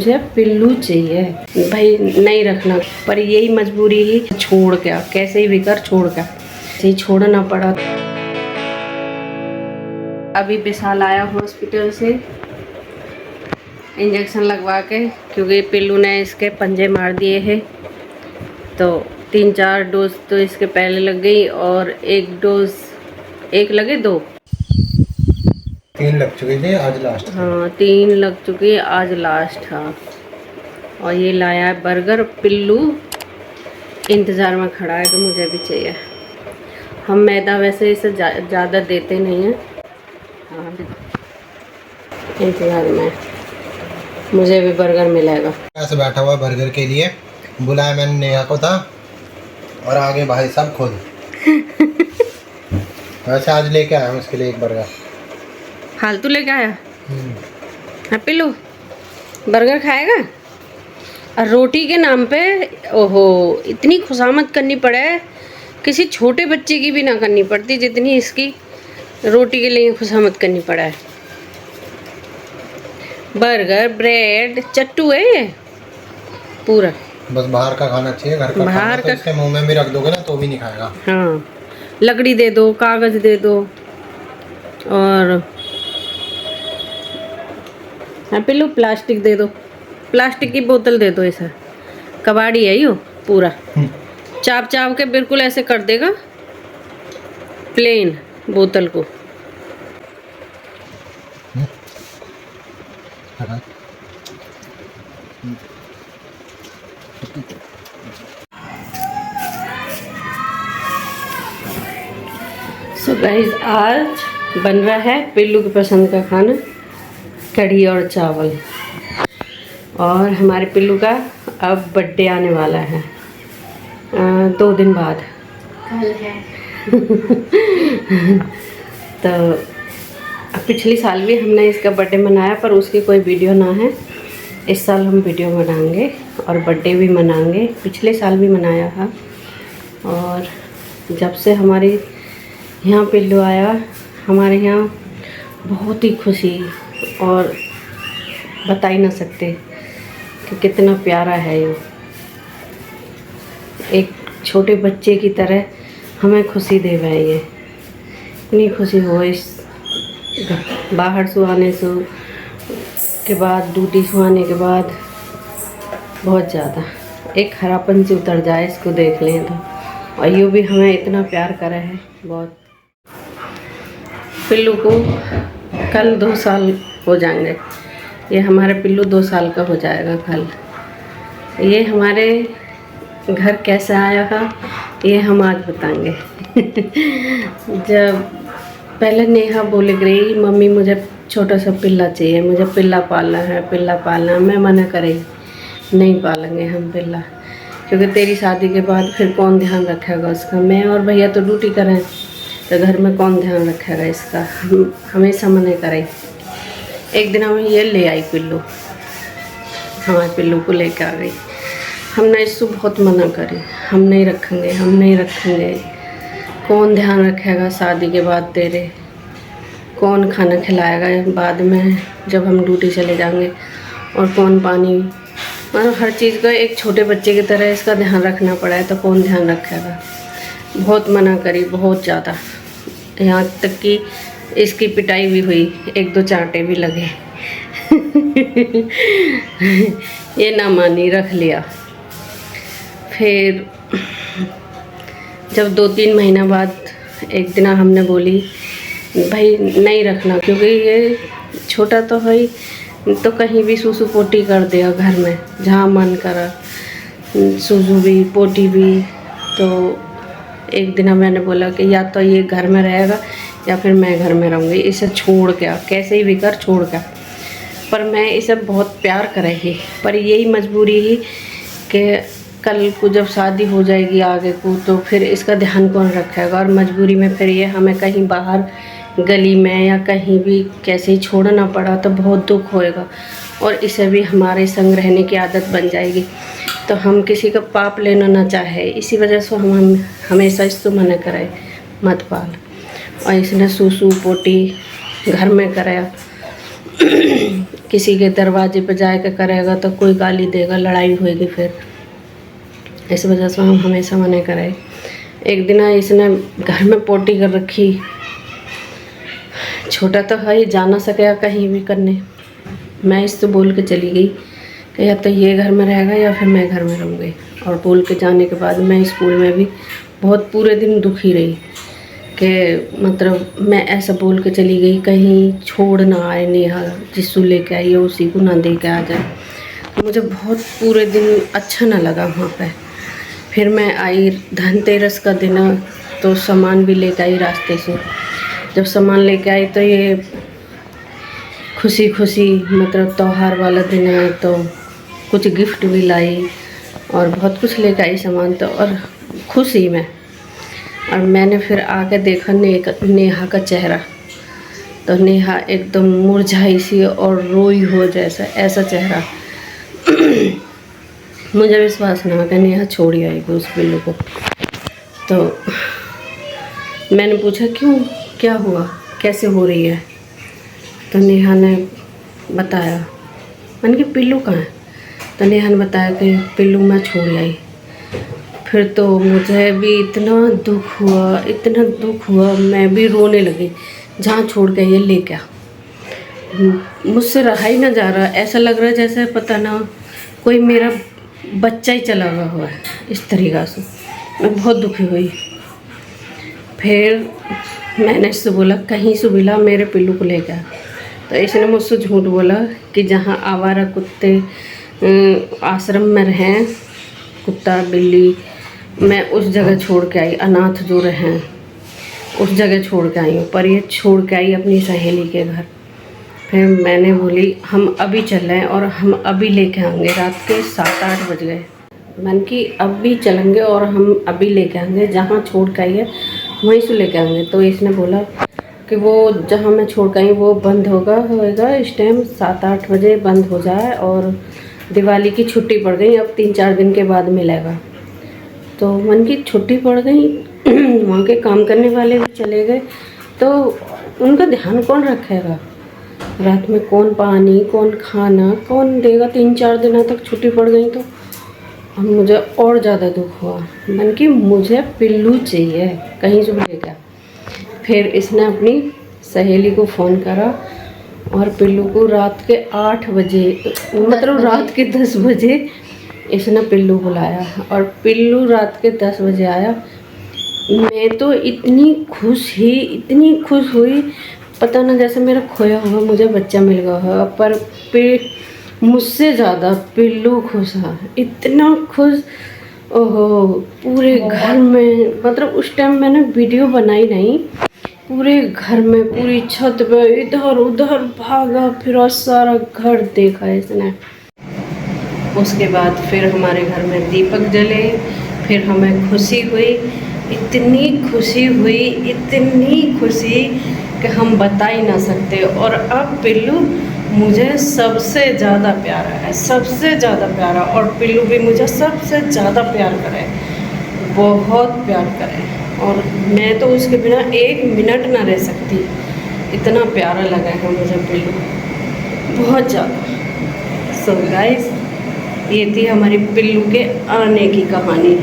मुझे पिल्लू चाहिए भाई, नहीं रखना, पर यही मजबूरी ही छोड़ के कैसे भी कर छोड़ के सही छोड़ना पड़ा। अभी विशाल आया हॉस्पिटल से इंजेक्शन लगवा के, क्योंकि पिल्लू ने इसके पंजे मार दिए हैं। तो 3-4 डोज तो इसके पहले लग गई और एक लगे 2 3 लग चुकी थी, आज लास्ट। हाँ 3 लग चुकी है, आज लास्ट। हाँ और ये लाया है बर्गर। पिल्लू इंतज़ार में खड़ा है तो मुझे भी चाहिए। हम मैदा वैसे इसे ज़्यादा देते नहीं हैं। हाँ इंतज़ार में, मुझे भी बर्गर मिलेगा। ऐसे बैठा हुआ बर्गर के लिए, बुलाया मैंने नेहा को था और आगे भाई साहब खुद। वैसे आज लेके आया हूँ उसके लिए एक बर्गर। फालतू लेके आया? हाँ पिल्लू बर्गर खाएगा? और रोटी के नाम पे ओहो इतनी खुशामद करनी पड़े, किसी छोटे बच्चे की भी ना करनी पड़ती जितनी इसकी रोटी के लिए खुशामद करनी पड़ा है। बर्गर ब्रेड चट्टू है ये पूरा। बस बाहर का खाना चाहिए, घर का खाना तो इसके मुंह में भी रख दोगे ना तो भी नहीं खाएगा। हाँ लकड़ी दे दो, कागज दे दो, और हाँ पिल्लू प्लास्टिक दे दो, प्लास्टिक की बोतल दे दो। ऐसा कबाड़ी है यो पूरा, चाप चाप के बिल्कुल ऐसे कर देगा प्लेन बोतल को। सो गाइस आज बन रहा है पिल्लू की पसंद का खाना, कढ़ी और चावल। और हमारे पिल्लू का अब बर्थडे आने वाला है 2 दिन बाद। कल है। तो पिछले साल भी हमने इसका बर्थडे मनाया, पर उसकी कोई वीडियो ना है। इस साल हम वीडियो बनाएंगे और बर्थडे भी मनाएंगे। पिछले साल भी मनाया था। और जब से हमारे यहाँ पिल्लू आया, हमारे यहाँ बहुत ही खुशी, और बता ही ना सकते कि कितना प्यारा है ये। एक छोटे बच्चे की तरह हमें खुशी दे रहा है ये। इतनी खुशी हो इस बाहर से आने से के बाद, ड्यूटी से आने के बाद, बहुत ज़्यादा एक हरापन से उतर जाए इसको देख लें तो। और यूँ भी हमें इतना प्यार करा है बहुत। पिल्लू को कल 2 साल हो जाएंगे। ये हमारा पिल्लू 2 साल का हो जाएगा कल। ये हमारे घर कैसे आया था ये हम आज बताएंगे। जब पहले नेहा बोले गई मम्मी मुझे छोटा सा पिल्ला चाहिए, मुझे पिल्ला पालना है, पिल्ला पालना है। मैं मना करे, नहीं पालेंगे हम पिल्ला, क्योंकि तेरी शादी के बाद फिर कौन ध्यान रखेगा उसका। मैं और भैया तो ड्यूटी करें तो घर में कौन ध्यान रखेगा इसका। हम हमेशा मना करें। एक दिन हमें ये ले आई पिल्लू, हमारे पिल्लू को लेकर आ गई। हमने इसको बहुत मना करी, हम नहीं रखेंगे, हम नहीं रखेंगे। कौन ध्यान रखेगा शादी के बाद तेरे, कौन खाना खिलाएगा बाद में जब हम ड्यूटी चले जाएंगे, और कौन पानी, मतलब हर चीज़ का एक छोटे बच्चे की तरह इसका ध्यान रखना पड़ा है। तो कौन ध्यान रखेगा। बहुत मना करी, बहुत ज़्यादा, यहाँ तक कि इसकी पिटाई भी हुई, 1-2 चांटे भी लगे। ये ना मानी, रख लिया। फिर जब 2-3 महीना बाद एक दिन हमने बोली भाई नहीं रखना, क्योंकि ये छोटा तो है ही, तो कहीं भी सूसू पोटी कर देगा घर में, जहाँ मन करा सूसू भी पोटी भी। तो एक दिन मैंने बोला कि या तो ये घर में रहेगा या फिर मैं घर में रहूँगी, इसे छोड़ के कैसे भी कर छोड़ के। पर मैं इसे बहुत प्यार करेगी, पर यही मजबूरी ही कि कल को जब शादी हो जाएगी आगे को, तो फिर इसका ध्यान कौन रखेगा। और मजबूरी में फिर ये हमें कहीं बाहर गली में या कहीं भी कैसे ही छोड़ना पड़ा तो बहुत दुख होएगा, और इसे भी हमारे संग रहने की आदत बन जाएगी। तो हम किसी का पाप लेना ना चाहे, इसी वजह से हम हमेशा इसको मना कराए मत पाल। और इसने सूसू पोटी घर में कराया। किसी के दरवाजे पर जाकर करेगा तो कोई गाली देगा, लड़ाई होएगी फिर। इस वजह से हम हमेशा मना कराए। एक दिन इसने घर में पोटी कर रखी, छोटा तो है ही, जा ना सकेगा कहीं भी करने। मैं इससे बोल के चली गई कि या तो ये घर में रहेगा या फिर मैं घर में रहूँगी। और बोल के जाने के बाद मैं स्कूल में भी बहुत पूरे दिन दुखी रही कि मतलब मैं ऐसा बोल के चली गई कहीं छोड़ ना आए नेहा, जिसको लेके आई है उसी को ना दे के आ जाए। मुझे बहुत पूरे दिन अच्छा ना लगा वहाँ पे। फिर मैं आई धनतेरस का दिन, तो सामान भी लेके आई रास्ते से। जब सामान लेके आई तो ये खुशी खुशी, मतलब त्योहार वाला दिन है तो कुछ गिफ्ट भी लाई और बहुत कुछ लेके आई सामान, तो और खुशी में। और मैंने फिर आके देखा नेहा का चेहरा, तो नेहा एकदम मुरझाई सी और रोई हो जैसा, ऐसा चेहरा। मुझे विश्वास ना कि नेहा छोड़ ही आएगी उस बिल्लू को। तो मैंने पूछा क्यों, क्या हुआ, कैसे हो रही है? तो नेहा ने बताया। मैंने कि पिल्लू कहाँ है? तो नेहा ने बताया कि पिल्लू मैं छोड़ आई। फिर तो मुझे भी इतना दुख हुआ, मैं भी रोने लगी। जहाँ छोड़ के ये ले क्या, मुझसे रहा ही ना जा रहा। ऐसा लग रहा है जैसे पता ना कोई मेरा बच्चा ही चला हुआ है, इस तरीक़ा से। मैं बहुत दुखी हुई। फिर मैंने इससे बोला कहीं से मिला मेरे पिल्लू को ले गया। तो इसने मुझसे झूठ बोला कि जहाँ आवारा कुत्ते आश्रम में रहें, कुत्ता बिल्ली, मैं उस जगह छोड़ के आई, अनाथ जो रहें उस जगह छोड़ के आई हूँ। पर ये छोड़ के आई अपनी सहेली के घर। फिर मैंने बोली हम अभी चल रहे हैं और हम अभी लेके आएंगे। रात के 7-8 बज गए। मैंने कि अभी चलेंगे और हम अभी लेके आएंगे, जहाँ छोड़ के आई है वहीं से लेके आएंगे। तो इसने बोला कि वो जहाँ मैं छोड़ के आई वो बंद होएगा इस टाइम 7-8 बजे बंद हो जाए, और दिवाली की छुट्टी पड़ गई, अब 3-4 दिन के बाद मिलेगा। तो मन की छुट्टी पड़ गई, वहाँ के काम करने वाले भी चले गए, तो उनका ध्यान कौन रखेगा? रात में कौन पानी, कौन खाना, कौन देगा? 3-4 दिनों तक छुट्टी पड़ गई। तो अब मुझे और ज़्यादा दुख हुआ। मन की मुझे पिल्लू चाहिए, कहीं से भी लेगा। फिर इसने अपनी सहेली को फ़ोन करा और पिल्लू को रात के 8 बजे, मतलब रात के 10 बजे इसने पिल्लू बुलाया और पिल्लू रात के 10 बजे आया। मैं तो इतनी खुश हुई, पता ना जैसे मेरा खोया हुआ मुझे बच्चा मिल गया है। पर मुझसे ज़्यादा पिल्लू खुश है, इतना खुश। ओहो, पूरे घर में, मतलब उस टाइम मैंने वीडियो बनाई नहीं, पूरे घर में, पूरी छत पे इधर उधर भागा फिरा, सारा घर देखा इसने। उसके बाद फिर हमारे घर में दीपक जले, फिर हमें खुशी हुई, इतनी खुशी कि हम बता ही ना सकते। और अब पिल्लू मुझे सबसे ज़्यादा प्यारा है, सबसे ज़्यादा प्यारा। और पिल्लू भी मुझे सबसे ज़्यादा प्यार करे, बहुत प्यार करे। और मैं तो उसके बिना 1 मिनट ना रह सकती, इतना प्यारा लगा है मुझे पिल्लू, बहुत ज़्यादा। सो गाइस, ये थी हमारी पिल्लू के आने की कहानी।